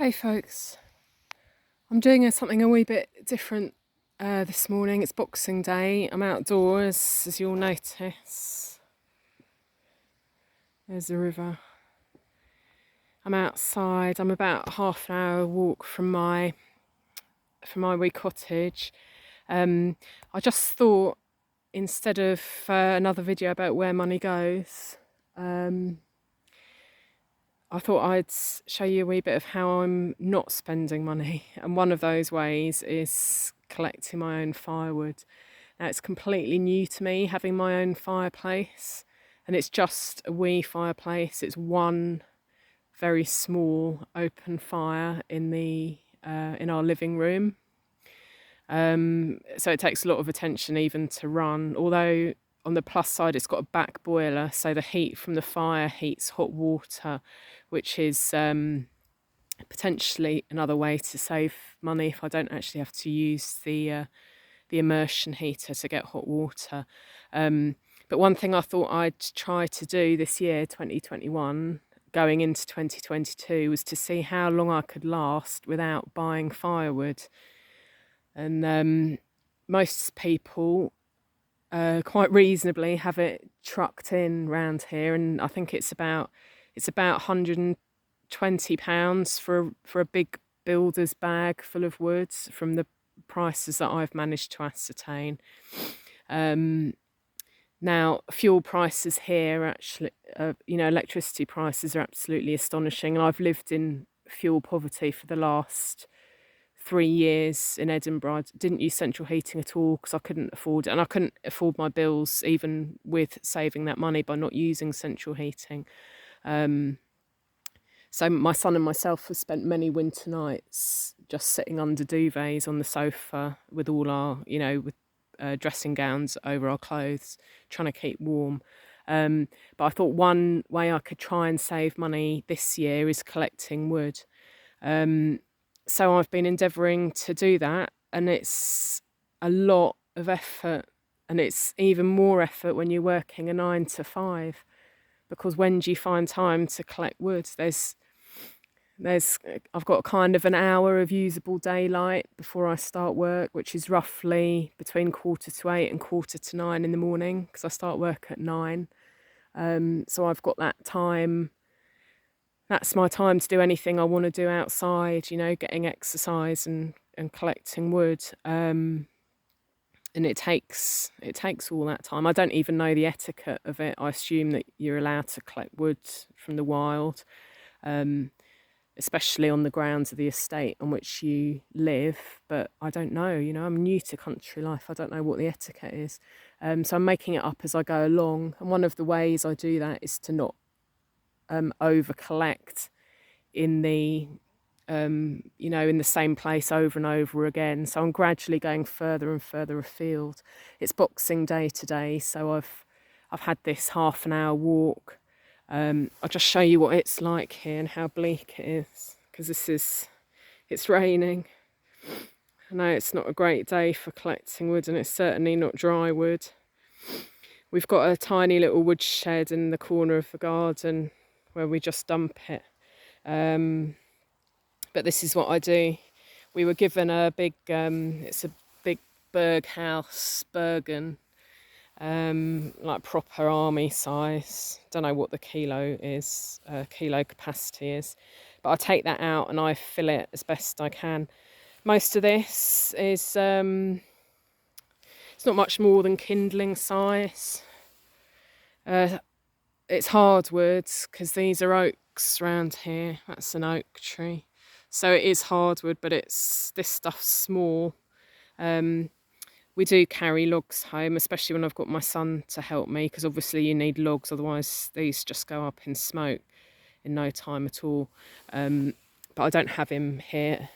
Hey folks, I'm doing something a wee bit different this morning. It's Boxing Day. I'm outdoors, as you'll notice. There's the river. I'm outside. I'm about half an hour walk from my wee cottage. I just thought, instead of another video about where money goes, I thought I'd show you a wee bit of how I'm not spending money. And one of those ways is collecting my own firewood. Now, it's completely new to me having my own fireplace, and it's just a wee fireplace. It's one very small open fire in our living room. So it takes a lot of attention even to run, although on the plus side it's got a back boiler, so the heat from the fire heats hot water, which is potentially another way to save money if I don't actually have to use the immersion heater to get hot water. But one thing I thought I'd try to do this year, 2021, going into 2022, was to see how long I could last without buying firewood. And most people quite reasonably have it trucked in round here, and I think it's about £120 for a big builder's bag full of wood, from the prices that I've managed to ascertain. Now, fuel prices here actually, electricity prices are absolutely astonishing, and I've lived in fuel poverty for the last 3 years in Edinburgh. I didn't use central heating at all because I couldn't afford it, and I couldn't afford my bills even with saving that money by not using central heating. So my son and myself have spent many winter nights just sitting under duvets on the sofa with all our, with dressing gowns over our clothes, trying to keep warm. But I thought one way I could try and save money this year is collecting wood. So I've been endeavouring to do that, and it's a lot of effort, and it's even more effort when you're working a 9 to 5, because when do you find time to collect wood? I've got kind of an hour of usable daylight before I start work, which is roughly between 7:45 and 8:45 in the morning, because I start work at 9. So I've got that time. That's my time to do anything I want to do outside, getting exercise and collecting wood. And it takes all that time. I don't even know the etiquette of it. I assume that you're allowed to collect wood from the wild, especially on the grounds of the estate on which you live. But I don't know, I'm new to country life. I don't know what the etiquette is. So I'm making it up as I go along. And one of the ways I do that is to not over collect in the in the same place over and over again. So I'm gradually going further and further afield. It's Boxing Day today, so I've had this half an hour walk. I'll just show you what it's like here and how bleak it is, because it's raining. I know it's not a great day for collecting wood, and it's certainly not dry wood. We've got a tiny little wood shed in the corner of the garden where we just dump it. But this is what I do. We were given a big, it's a big bergen, like proper army size. Don't know what the kilo capacity is, but I take that out and I fill it as best I can. Most of this is, it's not much more than kindling size. It's hardwood because these are oaks around here. That's an oak tree. So it is hardwood, but this stuff's small. We do carry logs home, especially when I've got my son to help me, because obviously you need logs, otherwise these just go up in smoke in no time at all. But I don't have him here.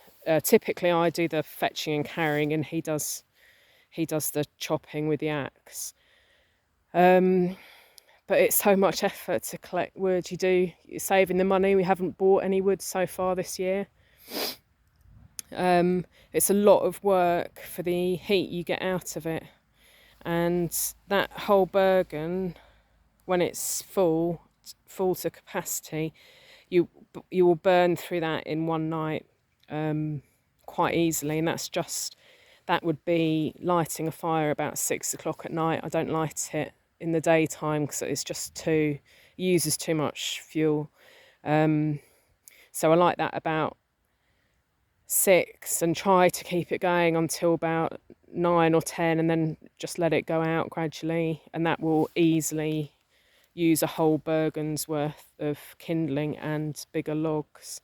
Typically I do the fetching and carrying, and he does the chopping with the axe. But it's so much effort to collect wood. You're saving the money. We haven't bought any wood so far this year. It's a lot of work for the heat you get out of it, and that whole bergen, when it's full to capacity, you you will burn through that in one night quite easily, and that would be lighting a fire about 6 o'clock at night. I don't light it in the daytime because it's just it uses too much fuel. So I like that about 6 and try to keep it going until about 9 or 10, and then just let it go out gradually, and that will easily use a whole bergen's worth of kindling and bigger logs.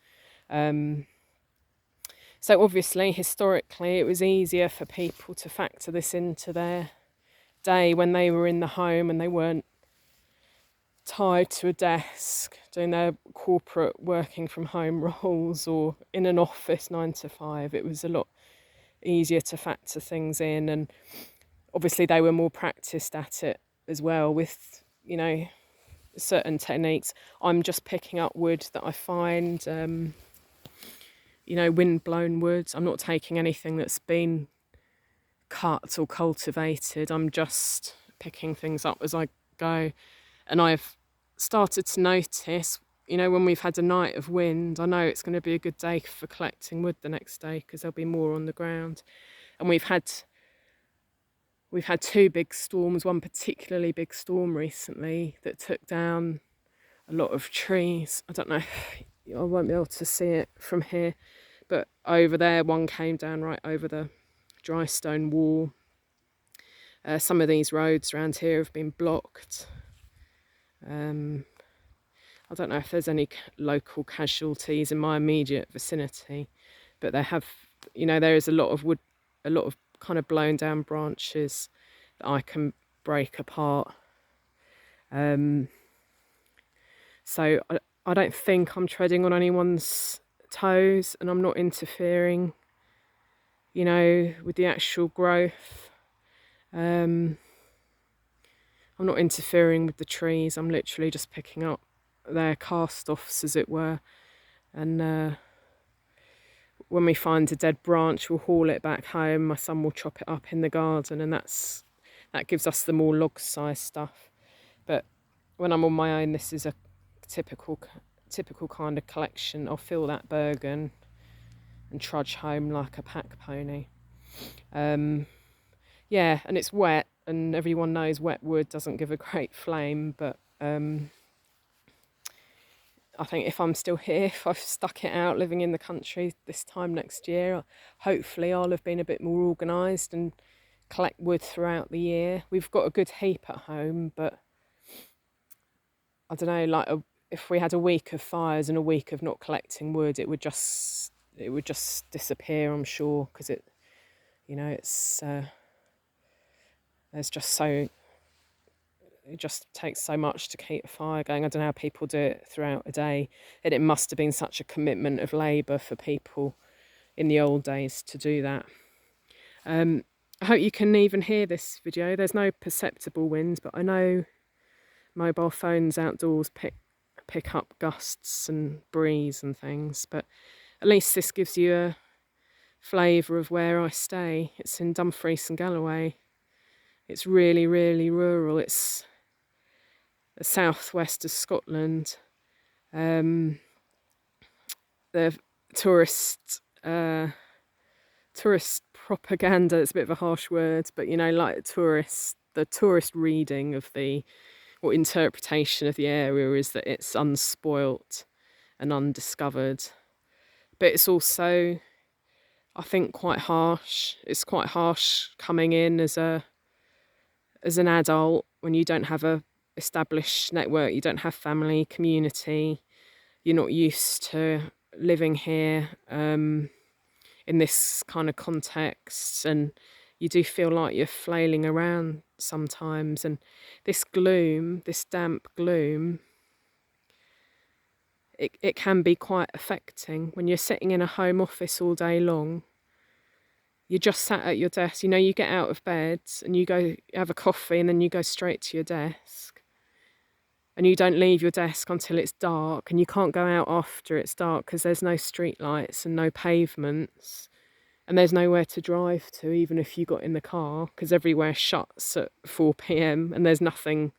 So obviously, historically, it was easier for people to factor this into their day when they were in the home and they weren't tied to a desk doing their corporate working from home roles or in an office 9 to 5. It was a lot easier to factor things in, and obviously they were more practiced at it as well with, certain techniques. I'm just picking up wood that I find, wind-blown wood. I'm not taking anything that's been cut or cultivated. I'm just picking things up as I go. And I've started to notice, when we've had a night of wind, I know it's going to be a good day for collecting wood the next day because there'll be more on the ground. And we've had 2 big storms, one particularly big storm recently that took down a lot of trees. I don't know, I won't be able to see it from here, but over there one came down right over the dry stone wall. Some of these roads around here have been blocked. I don't know if there's any local casualties in my immediate vicinity, but there is a lot of wood, a lot of kind of blown down branches that I can break apart. So I don't think I'm treading on anyone's toes, and I'm not interfering, with the actual growth. I'm not interfering with the trees. I'm literally just picking up their cast-offs, as it were, and when we find a dead branch, we'll haul it back home. My son will chop it up in the garden, and that gives us the more log-sized stuff. But when I'm on my own, this is a typical kind of collection. I'll fill that bergen and trudge home like a pack pony. And it's wet, and everyone knows wet wood doesn't give a great flame, but I think if I'm still here, if I've stuck it out living in the country this time next year, hopefully I'll have been a bit more organised and collect wood throughout the year. We've got a good heap at home, but I don't know, if we had a week of fires and a week of not collecting wood, it would just disappear, I'm sure, because it's it just takes so much to keep a fire going. I don't know how people do it throughout a day, and it must have been such a commitment of labour for people in the old days to do that. I hope you can even hear this video. There's no perceptible wind, but I know mobile phones outdoors pick up gusts and breeze and things, but at least this gives you a flavour of where I stay. It's in Dumfries and Galloway. It's really, really rural. It's the southwest of Scotland. The tourist propaganda, it's a bit of a harsh word, but the tourist reading of or interpretation of the area is that it's unspoilt and undiscovered. But it's also, I think, quite harsh. It's quite harsh coming in as an adult when you don't have a established network, you don't have family, community, you're not used to living here in this kind of context, and you do feel like you're flailing around sometimes. And this damp gloom, it can be quite affecting when you're sitting in a home office all day long. You're just sat at your desk, you get out of bed and you go have a coffee and then you go straight to your desk. And you don't leave your desk until it's dark, and you can't go out after it's dark because there's no street lights and no pavements, and there's nowhere to drive to even if you got in the car, because everywhere shuts at 4 p.m. and there's nothing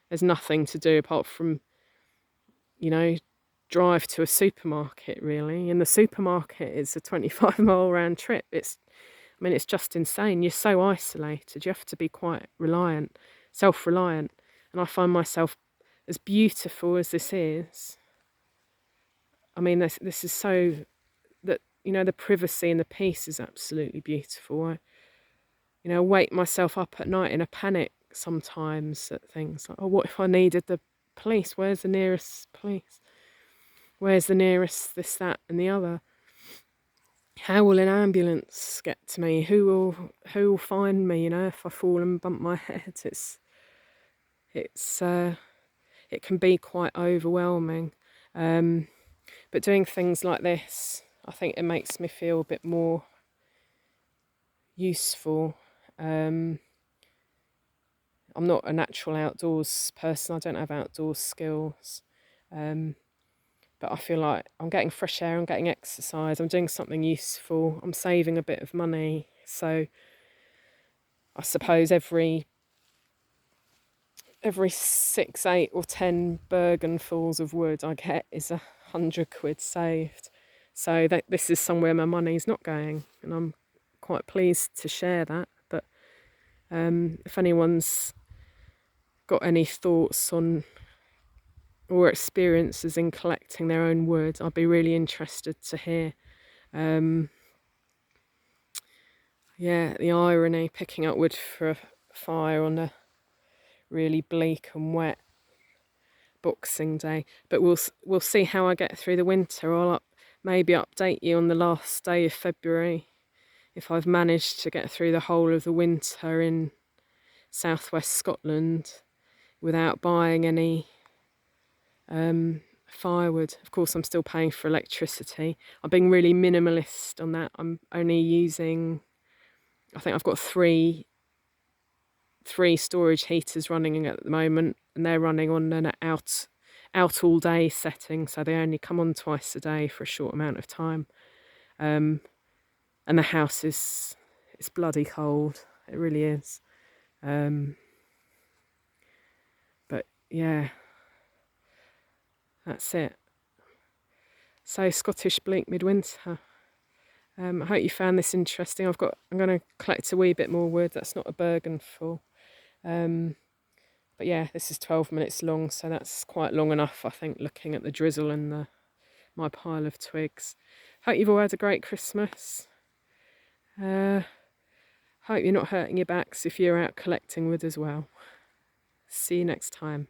to do apart from, drive to a supermarket really, and the supermarket is a 25-mile round trip. It's just insane. You're so isolated. You have to be quite self-reliant. And I find myself, as beautiful as this is, this is so that, the privacy and the peace is absolutely beautiful. I wake myself up at night in a panic sometimes at things like, oh, what if I needed the police? Where's the nearest police? Where's the nearest this, that, and the other? How will an ambulance get to me? Who will find me? If I fall and bump my head, it can be quite overwhelming. But doing things like this, I think it makes me feel a bit more useful. I'm not a natural outdoors person. I don't have outdoors skills. But I feel like I'm getting fresh air, I'm getting exercise, I'm doing something useful, I'm saving a bit of money. So I suppose every 6, 8 or 10 bergenfuls of wood I get is 100 quid saved. So this is somewhere my money's not going, and I'm quite pleased to share that. But if anyone's got any thoughts on or experiences in collecting their own wood, I'd be really interested to hear. The irony, picking up wood for a fire on a really bleak and wet Boxing Day. But we'll see how I get through the winter. I'll maybe update you on the last day of February if I've managed to get through the whole of the winter in southwest Scotland without buying any firewood. Of course, I'm still paying for electricity. I'm being really minimalist on that. I'm only using, I think I've got three storage heaters running at the moment, and they're running on an out all day setting, so they only come on twice a day for a short amount of time. And the house it's bloody cold. It really is. But yeah, that's it. So Scottish bleak midwinter. I hope you found this interesting. I'm going to collect a wee bit more wood. That's not a bergen full. But yeah, this is 12 minutes long, so that's quite long enough, I think, looking at the drizzle and my pile of twigs. Hope you've all had a great Christmas. Hope you're not hurting your backs if you're out collecting wood as well. See you next time.